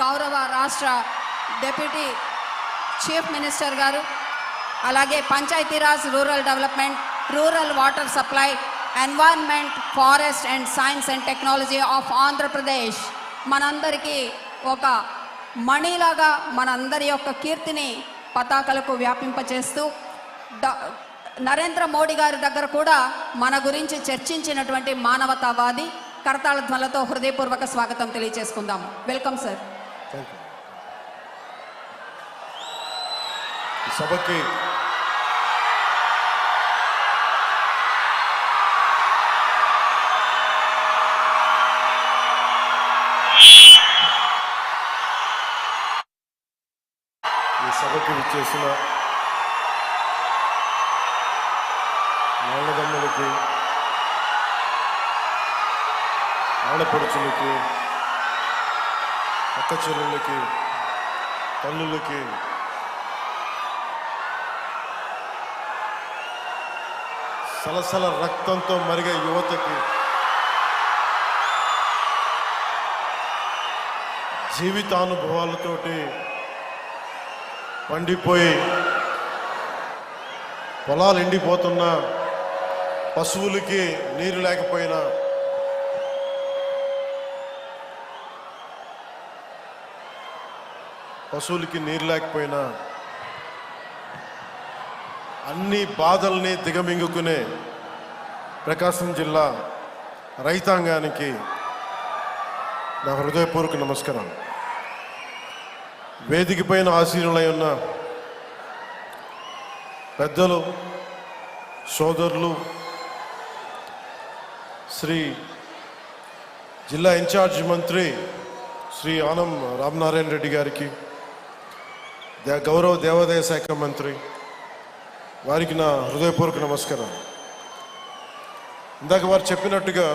గౌరవ రాష్ట్ర deputy chief minister గారు, అలాగే Panchayati Raj, rural development, rural water supply, environment, forest and science and technology of Andhra Pradesh మనందరికీ ఒక మణిలాగా మనందరి యొక్క కీర్తిని పతాకలకు వ్యాపింపచేస్తూ నరేంద్ర మోడీ గారి దగ్గర కూడా మన గురించి చర్చించినటువంటి మానవతావాది కరతాళ ధ్వనులతో హృదయపూర్వక స్వాగతం తెలియజేసుకుందాం. Welcome sir. సభకి విచ్చేసిన నాన్నదమ్ములకి, ఆడపడుచులకి, అక్క చెల్లెళ్ళకి, తల్లులకి, సలసల రక్తంతో మరిగే యువతకి, జీవితానుభవాలతోటి పండిపోయి పొలాలు ఎండిపోతున్న పశువులకి నీరు లేకపోయినా, అన్ని బాధల్ని దిగమింగుకునే ప్రకాశం జిల్లా రైతాంగానికి నా హృదయపూర్వక నమస్కారం. వేదిక పైన ఆసీనులై ఉన్న పెద్దలు, సోదరులు, శ్రీ జిల్లా ఇన్ఛార్జ్ మంత్రి శ్రీ ఆనం రామనారాయణ రెడ్డి గారికి, గౌరవ దేవాదాయ శాఖ మంత్రి వారికి నా హృదయపూర్వక నమస్కారం. ఇందాక వారు చెప్పినట్టుగా